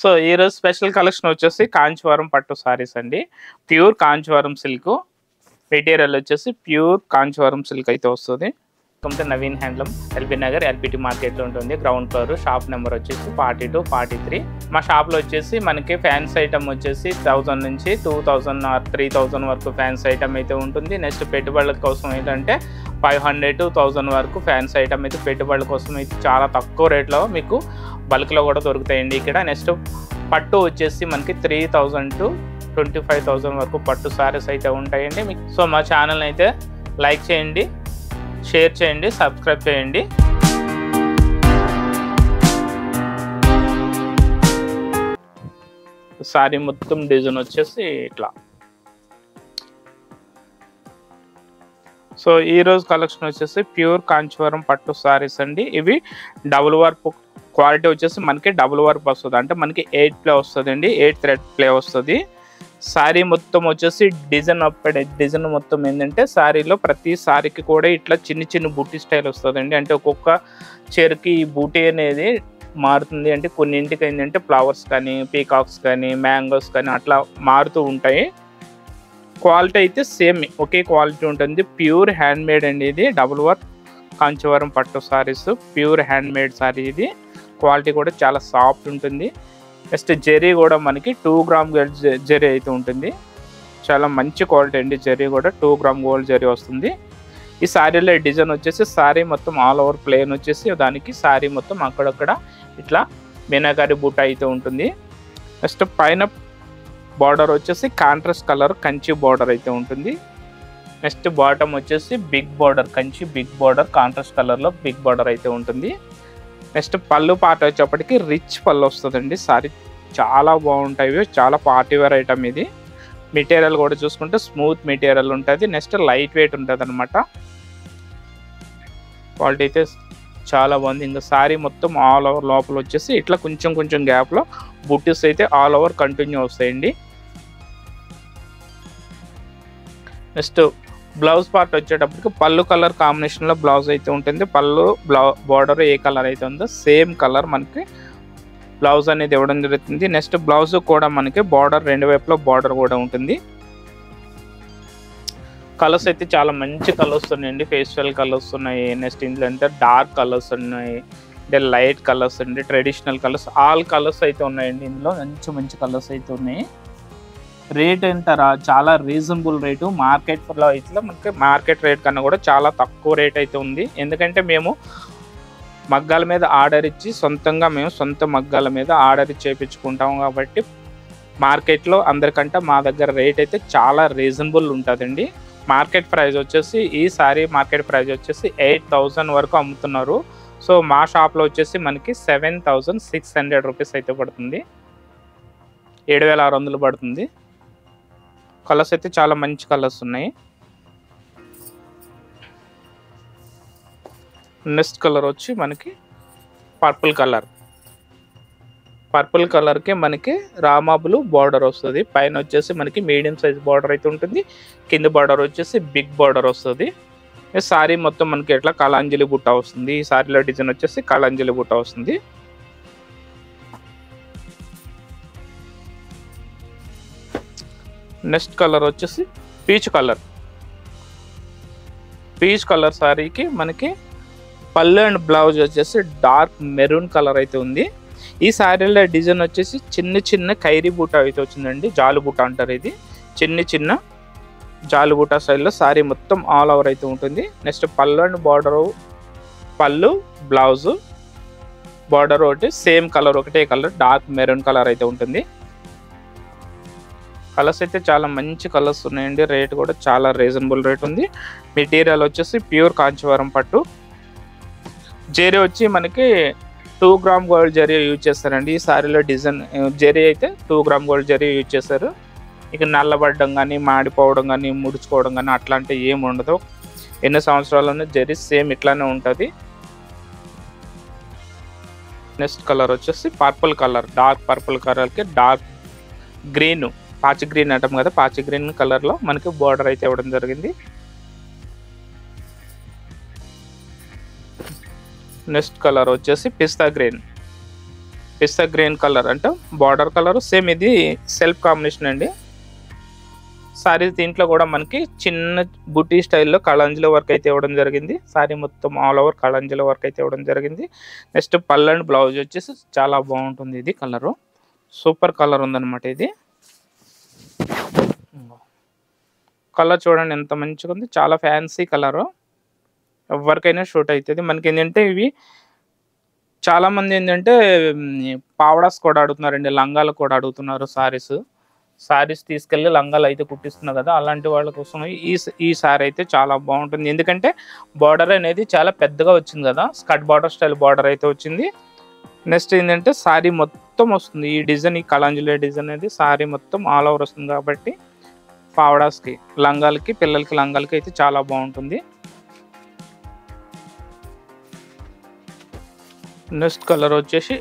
So ఈరోజు special collection వచ్చేసి కాంచీవరం పట్టు సారీస్ అండి. ప్యూర్ కాంచీవరం సిల్క్ మెటీరియల్ వచ్చేసి ప్యూర్ కాంచీవరం సిల్క్ అయితే వస్తుంది. Naveen handloom LB Nagar LPT మార్కెట్లో ఉంటుంది. Ground floor. షాప్ నెంబర్ వచ్చేసి 42, 43. మా షాప్లో వచ్చేసి మనకి ఫ్యాన్స్ ఐటమ్ వచ్చేసి 1000 నుంచి 2000 ఆర్ 3000 వరకు ఫ్యాన్స్ ఐటమ్ అయితే ఉంటుంది. నెక్స్ట్ పెట్టుబడుల కోసం ఏంటంటే 500 to 1000 వరకు ఫ్యాన్స్ ఐటమ్ అయితే పెట్టుబడుల కోసం అయితే చాలా తక్కువ రేట్లో మీకు బల్క్లో కూడా దొరుకుతాయండి ఇక్కడ. నెక్స్ట్ పట్టు వచ్చేసి మనకి 3000 to 25,000 వరకు పట్టు సారీస్ అయితే ఉంటాయండి మీకు. సో మా ఛానల్ అయితే లైక్ చేయండి, షేర్ చేయండి, సబ్స్క్రైబ్ చేయండి. సారీ మొత్తం డిజైన్ వచ్చేసి ఇట్లా. సో ఈరోజు కలెక్షన్ వచ్చేసి ప్యూర్ కాంచీవరం పట్టు సారీస్ అండి. ఇవి డబుల్ వర్క్ క్వాలిటీ వచ్చేసి మనకి డబుల్ వర్క్ వస్తుంది. అంటే మనకి 8 ప్లే వస్తుంది అండి, 8 థ్రెడ్ ప్లే వస్తుంది. శారీ మొత్తం వచ్చేసి డిజైన్ మొత్తం ఏంటంటే శారీలో ప్రతి శారీకి కూడా ఇట్లా చిన్న చిన్న బూటీ స్టైల్ వస్తుందండి. అంటే ఒక్కొక్క చీరకి ఈ బూటీ అనేది మారుతుంది. అంటే కొన్నింటికి ఏంటంటే ఫ్లవర్స్ కానీ, పీకాక్స్ కానీ, మ్యాంగోస్ కానీ అట్లా మారుతూ ఉంటాయి. క్వాలిటీ అయితే సేమ్ ఒకే క్వాలిటీ ఉంటుంది. ప్యూర్ హ్యాండ్ మేడ్ అండి ఇది. డబుల్ వర్క్ కాంచీవరం పట్టు saris pure hand made sorry ఇది. క్వాలిటీ కూడా చాలా సాఫ్ట్ ఉంటుంది. నెక్స్ట్ జెరీ కూడా మనకి 2 గ్రామ్ గోల్డ్ జెరీ అయితే ఉంటుంది. చాలా మంచి క్వాలిటీ అండి. జెరీ కూడా 2 గ్రామ్ గోల్డ్ జెరీ వస్తుంది. ఈ శారీలో డిజైన్ వచ్చేసి శారీ మొత్తం ఆల్ ఓవర్ ప్లేన్ వచ్చేసి దానికి శారీ మొత్తం అక్కడక్కడ ఇట్లా మీనాకారి బూట అయితే ఉంటుంది. నెక్స్ట్ పైన బార్డర్ వచ్చేసి కాంట్రాస్ట్ కలర్ కంచి బార్డర్ అయితే ఉంటుంది. నెక్స్ట్ బాటమ్ వచ్చేసి big border Kanchi big border contrast కలర్లో బిగ్ బార్డర్ అయితే ఉంటుంది. నెక్స్ట్ పళ్ళు పాట వచ్చేప్పటికి రిచ్ పళ్ళు వస్తుందండి. సారీ చాలా బాగుంటాయి. చాలా పార్టీ వేర్ ఐటమ్ ఇది. మెటీరియల్ కూడా చూసుకుంటే స్మూత్ మెటీరియల్ ఉంటుంది. నెక్స్ట్ లైట్ వెయిట్ ఉంటుంది అనమాట. క్వాలిటీ అయితే చాలా బాగుంది. ఇంకా సారీ మొత్తం ఆల్ ఓవర్ లోపల వచ్చేసి ఇట్లా కొంచెం కొంచెం గ్యాప్లో బుట్టీస్ అయితే ఆల్ ఓవర్ కంటిన్యూ వస్తాయండి. నెక్స్ట్ బ్లౌజ్ పార్ట్ వచ్చేటప్పటికి పళ్ళు కలర్ కాంబినేషన్లో బ్లౌజ్ అయితే ఉంటుంది. పళ్ళు బార్డర్ ఏ కలర్ అయితే ఉందో సేమ్ కలర్ మనకి బ్లౌజ్ అనేది ఇవ్వడం జరుగుతుంది. నెక్స్ట్ బ్లౌజ్ కూడా మనకి బార్డర్ రెండు వైపులో బార్డర్ కూడా ఉంటుంది. కలర్స్ అయితే చాలా మంచి కలర్స్ ఉన్నాయండి. ఫేషియల్ కలర్స్ ఉన్నాయి. నెక్స్ట్ ఇందులో అంటే డార్క్ కలర్స్ ఉన్నాయి, అంటే లైట్ కలర్స్ అండి, ట్రెడిషనల్ కలర్స్, ఆల్ కలర్స్ అయితే ఉన్నాయండి. ఇందులో మంచి మంచి కలర్స్ అయితే ఉన్నాయి. రేట్ అంటారా చాలా రీజనబుల్ రేటు. మార్కెట్లో అయితే మనకి మార్కెట్ రేట్ కన్నా కూడా చాలా తక్కువ రేట్ అయితే ఉంది. ఎందుకంటే మేము మగ్గాల మీద ఆర్డర్ ఇచ్చి సొంతంగా మేము సొంత మగ్గాల మీద ఆర్డర్ ఇచ్చి చేయించుకుంటాము కాబట్టి మార్కెట్లో అందరికంటే మా దగ్గర రేట్ అయితే చాలా రీజనబుల్ ఉంటుందండి. మార్కెట్ ప్రైస్ వచ్చేసి ఈ సారీ మార్కెట్ ప్రైస్ వచ్చేసి 8000 వరకు అమ్ముతున్నారు. సో మా షాప్లో వచ్చేసి మనకి 7600 రూపీస్ అయితే పడుతుంది, 7600 పడుతుంది. కలర్స్ అయితే చాలా మంచి కలర్స్ ఉన్నాయి. నెక్స్ట్ కలర్ వచ్చి మనకి పర్పుల్ కలర్. పర్పుల్ కలర్కి మనకి రామా బ్లూ బార్డర్ వస్తుంది. పైన వచ్చేసి మనకి మీడియం సైజ్ బార్డర్ అయితే ఉంటుంది. కింద బార్డర్ వచ్చేసి బిగ్ బార్డర్ వస్తుంది. సారీ మొత్తం మనకి ఎట్లా కళాంజలి బుట్ట వస్తుంది. ఈ సారీలో డిజైన్ వచ్చేసి కళాంజలి బుట్ట వస్తుంది. నెక్స్ట్ కలర్ వచ్చేసి పీచ్ కలర్. పీచ్ కలర్ సారీకి మనకి పళ్ళు అండ్ బ్లౌజ్ వచ్చేసి డార్క్ మెరూన్ కలర్ అయితే ఉంది. ఈ సారీలో డిజైన్ వచ్చేసి చిన్న చిన్న ఖైరీ బూట అయితే వచ్చిందండి. జాలు బూట అంటారు ఇది. చిన్న చిన్న జాలు బూట స్టైల్లో సారీ మొత్తం ఆల్ ఓవర్ అయితే ఉంటుంది. నెక్స్ట్ పళ్ళు అండ్ బార్డరు, పళ్ళు బ్లౌజ్ బార్డర్ ఒకటి సేమ్ కలర్, ఒకటే కలర్ డార్క్ మెరూన్ కలర్ అయితే ఉంటుంది. కలర్స్ అయితే చాలా మంచి కలర్స్ ఉన్నాయండి. రేట్ కూడా చాలా రీజనబుల్ రేట్ ఉంది. మెటీరియల్ వచ్చేసి ప్యూర్ కాంచీవరం పట్టు. జెరీ వచ్చి మనకి 2 గ్రామ్ గోల్డ్ జెరీ యూజ్ చేస్తారండి. ఈ సారీలో డిజైన్ జెరీ అయితే 2 గ్రామ్ గోల్డ్ జెరీ యూజ్ చేస్తారు. ఇక నల్లబడ్డం కానీ, మాడిపోవడం కానీ, ముడుచుకోవడం కానీ అట్లాంటివి ఏమి ఉండదు. ఎన్ని సంవత్సరాలను జెరీ సేమ్ ఇట్లానే ఉంటుంది. నెక్స్ట్ కలర్ వచ్చేసి పర్పుల్ కలర్. డార్క్ పర్పుల్ కలర్కి డార్క్ గ్రీన్, పాచి గ్రీన్ అంటాం కదా, పాచి గ్రీన్ కలర్లో మనకి బార్డర్ అయితే ఇవ్వడం జరిగింది. నెక్స్ట్ కలర్ వచ్చేసి పిస్తా గ్రీన్. పిస్తా గ్రీన్ కలర్ అంటే బార్డర్ కలర్ సేమ్, ఇది సెల్ఫ్ కాంబినేషన్ అండి. సారీ దీంట్లో కూడా మనకి చిన్న బుటీ స్టైల్లో కళంజల వర్క్ అయితే ఇవ్వడం జరిగింది. సారీ మొత్తం ఆల్ ఓవర్ కళంజల వర్క్ అయితే ఇవ్వడం జరిగింది. నెక్స్ట్ పళ్ళు అండ్ బ్లౌజ్ వచ్చేసి చాలా బాగుంటుంది. ఇది కలరు సూపర్ కలర్ ఉందన్నమాట. ఇది కలర్ చూడండి ఎంత మంచిగా ఉంది, చాలా ఫ్యాన్సీ కలరు, ఎవరికైనా షూట్ అవుతుంది. మనకి ఏంటంటే ఇవి చాలా మంది ఏంటంటే పావడాస్ కూడా అడుగుతున్నారండి, లంగాలు కూడా అడుగుతున్నారు. సారీస్ తీసుకెళ్ళి లంగాలు అయితే కుట్టిస్తున్నారు కదా, అలాంటి వాళ్ళ కోసం ఈ సారీ అయితే చాలా బాగుంటుంది. ఎందుకంటే బార్డర్ అనేది చాలా పెద్దగా వచ్చింది కదా, స్కర్ట్ బార్డర్ స్టైల్ బార్డర్ అయితే వచ్చింది. నెక్స్ట్ ఏంటంటే సారీ మొత్తం వస్తుంది ఈ డిజైన్, ఈ కళంజలి డిజైన్ అనేది సారీ మొత్తం ఆల్ ఓవర్ వస్తుంది కాబట్టి పావడాస్కి, లంగాలకి, పిల్లలకి లంగాలకి అయితే చాలా బాగుంటుంది. నెక్స్ట్ కలర్ వచ్చేసి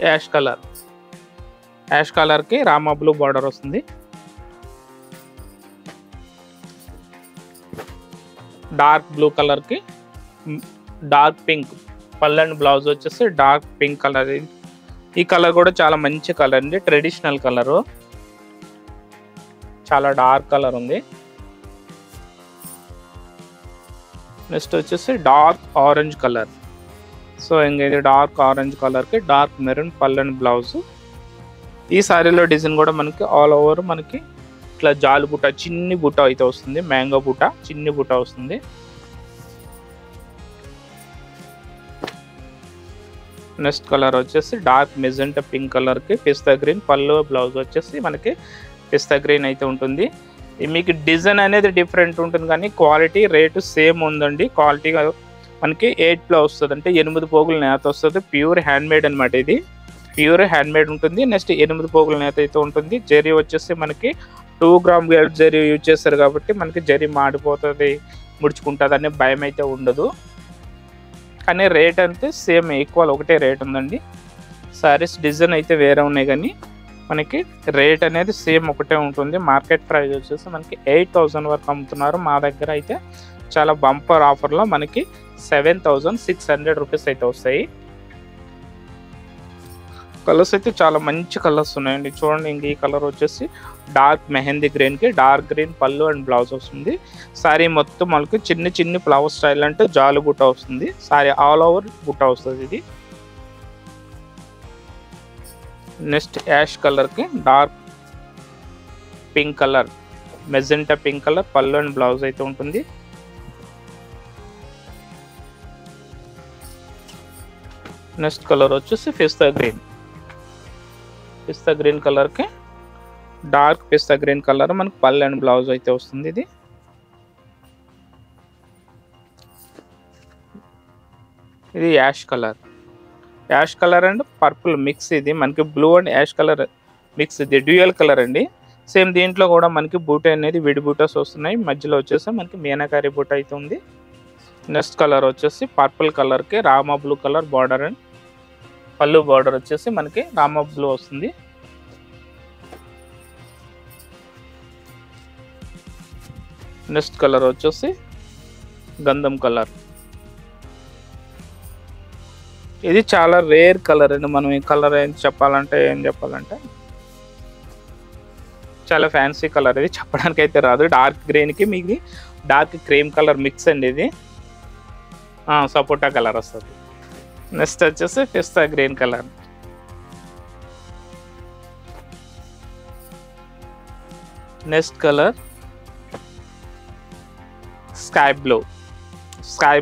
యాష్ కలర్కి రామా బ్లూ బార్డర్ వస్తుంది. డార్క్ బ్లూ కలర్కి డార్క్ పింక్ పళ్ళు అండ్ బ్లౌజ్ వచ్చేసి డార్క్ పింక్ కలర్. ఈ కలర్ కూడా చాలా మంచి కలర్ అండి, ట్రెడిషనల్ కలరు, చాలా డార్క్ కలర్ ఉంది. నెక్స్ట్ వచ్చేసి డార్క్ ఆరెంజ్ కలర్. సో ఇంకా ఇది డార్క్ ఆరెంజ్ కలర్కి డార్క్ మెరూన్ పళ్ళు అండ్ బ్లౌజ్. ఈ సారీలో డిజైన్ కూడా మనకి ఆల్ ఓవర్ మనకి ఇట్లా జాలు బుట్ట, చిన్ని బుట్ట అయితే వస్తుంది, మ్యాంగో బుట్ట, చిన్ని బుట్ట వస్తుంది. నెక్స్ట్ కలర్ వచ్చేసి డార్క్ మెజెంటా పింక్ కలర్కి పిస్తా గ్రీన్ పళ్ళు, బ్లౌజ్ వచ్చేసి మనకి పిస్తా గ్రీన్ అయితే ఉంటుంది. మీకు డిజైన్ అనేది డిఫరెంట్ ఉంటుంది కానీ క్వాలిటీ రేటు సేమ్ ఉందండి. క్వాలిటీ మనకి 8 వస్తుంది, అంటే 8 పోగుల నేత వస్తుంది. ప్యూర్ హ్యాండ్మేడ్ అనమాట, ఇది ప్యూర్ హ్యాండ్మేడ్ ఉంటుంది. నెక్స్ట్ 8 పోగుల నేత అయితే ఉంటుంది. జరీ వచ్చేసి మనకి 2 గ్రామ్ జరీ యూజ్ చేస్తారు కాబట్టి మనకి జరీ మాడిపోతుంది, ముడుచుకుంటుంది అనే భయం అయితే ఉండదు. కానీ రేట్ అయితే సేమ్ ఈక్వల్ ఒకటే రేట్ ఉందండి. సారీస్ డిజైన్ అయితే వేరే ఉన్నాయి కానీ మనకి రేట్ అనేది సేమ్ ఒకటే ఉంటుంది. మార్కెట్ ప్రైస్ వచ్చేసి మనకి 8000 వరకు అమ్ముతున్నారు. మా దగ్గర అయితే చాలా బంపర్ ఆఫర్లో మనకి 7600 రూపీస్ అయితే వస్తాయి. కలర్స్ అయితే చాలా మంచి కలర్స్ ఉన్నాయండి. చూడండి, ఇంక ఈ కలర్ వచ్చేసి డార్క్ మెహందీ గ్రీన్కి డార్క్ గ్రీన్ పళ్ళు అండ్ బ్లౌజ్ వస్తుంది. సారీ మొత్తం మనకి చిన్ని ఫ్లవర్ స్టైల్ అంటే జాలు బుట్ట వస్తుంది. సారీ ఆల్ ఓవర్ బుట్ట వస్తుంది ఇది. నెక్స్ట్ యాష్ కలర్కి dark pink colour, magenta pink colour పళ్ళు అండ్ బ్లౌజ్ అయితే ఉంటుంది. నెక్స్ట్ కలర్ వచ్చేసి పిస్తా గ్రీన్ కలర్కి డార్క్ పిస్తా గ్రీన్ కలర్ మనకి పళ్ళు అండ్ బ్లౌజ్ అయితే వస్తుంది. ఇది ash colour and purple mix. ఇది మనకి blue and ash colour mix, ఇది డ్యూయల్ కలర్ అండి. సేమ్ దీంట్లో కూడా మనకి బూట అనేది విడి బూటాస్ వస్తున్నాయి. మధ్యలో వచ్చేసి మనకి మీనాకారి బూట అయితే ఉంది. నెక్స్ట్ కలర్ వచ్చేసి పర్పుల్ కలర్కి Rama blue colour border and పళ్ళు బార్డర్ వచ్చేసి మనకి రామా బ్లూ వస్తుంది. నెక్స్ట్ కలర్ వచ్చేసి గంధం కలర్. ఇది చాలా రేర్ కలర్ అండి. మనం ఈ కలర్ ఏం చెప్పాలంటే చాలా ఫ్యాన్సీ కలర్, ఇది చెప్పడానికి అయితే రాదు. డార్క్ గ్రీన్కి మీకు డార్క్ క్రీమ్ కలర్ మిక్స్ అండి, ఇది సపోటా కలర్ వస్తుంది. నెక్స్ట్ వచ్చేసి పిస్తా green colour. Next colour sky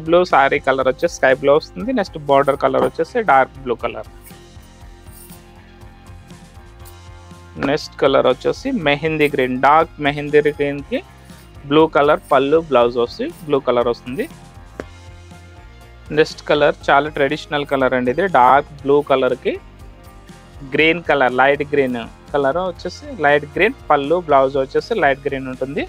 blue sari colour వచ్చేసి స్కై బ్లూ వస్తుంది. నెక్స్ట్ బార్డర్ కలర్ వచ్చేసి dark blue colour. Next colour వచ్చేసి మెహందీ గ్రీన్, డార్క్ మెహందీ గ్రీన్కి బ్లూ కలర్ పళ్ళు బ్లౌజ్ వస్తుంది, బ్లూ కలర్ వస్తుంది. నెక్స్ట్ కలర్ చాలా ట్రెడిషనల్ కలర్ అండి, ఇది డార్క్ బ్లూ కలర్కి green colour, light green colour వచ్చేసి లైట్ గ్రీన్ పళ్ళు బ్లౌజ్ వచ్చేసి లైట్ గ్రీన్ ఉంటుంది.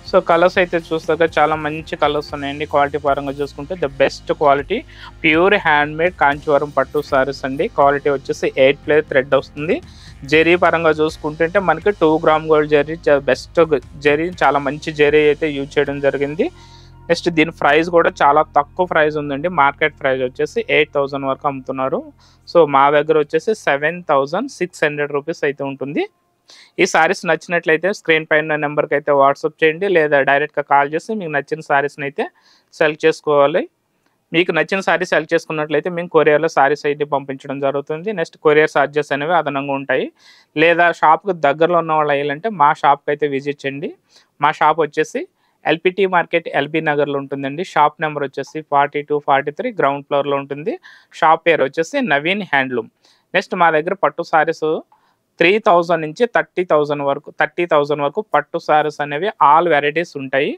సో కలర్స్ అయితే చూస్తాక చాలా మంచి కలర్స్ ఉన్నాయండి. క్వాలిటీ పరంగా చూసుకుంటే the best quality pure handmade Kanjeevaram పట్టు సారీస్ అండి. క్వాలిటీ వచ్చేసి 8 ప్లే థ్రెడ్ వస్తుంది. జరీ పరంగా చూసుకుంటుంటే మనకి 2 gram gold zari best zari, చాలా మంచి జరీ అయితే యూజ్ చేయడం జరిగింది. నెక్స్ట్ దీని ప్రైస్ కూడా చాలా తక్కువ ప్రైస్ ఉందండి. మార్కెట్ ప్రైస్ వచ్చేసి 8000 వరకు అమ్ముతున్నారు. సో మా దగ్గర వచ్చేసి 7600 రూపీస్ అయితే ఉంటుంది. ఈ సారీస్ నచ్చినట్లయితే స్క్రీన్ పైన నెంబర్కి అయితే వాట్సాప్ చేయండి, లేదా డైరెక్ట్గా కాల్ చేసి మీకు నచ్చిన సారీస్ని అయితే సెలెక్ట్ చేసుకోవాలి. మీకు నచ్చిన సారీ సెలెక్ట్ చేసుకున్నట్లయితే మేము కొరియర్లో సారీస్ అయితే పంపించడం జరుగుతుంది. నెక్స్ట్ కొరియర్ ఛార్జెస్ అనేవి అదనంగా ఉంటాయి. లేదా షాప్కి దగ్గరలో ఉన్న వాళ్ళు అయ్యాలంటే మా షాప్కి అయితే విజిట్ చేయండి. మా షాప్ వచ్చేసి ఎల్పిటి మార్కెట్ ఎల్బీ నగర్లో ఉంటుందండి. షాప్ నెంబర్ వచ్చేసి 42, 43 గ్రౌండ్ ఫ్లోర్లో ఉంటుంది. షాప్ పేరు వచ్చేసి నవీన్ హ్యాండ్లూమ్. నెక్స్ట్ మా దగ్గర పట్టు సారీస్ 3000 నుంచి 30,000 వరకు పట్టు సారీస్ అనేవి ఆల్ వెరైటీస్ ఉంటాయి.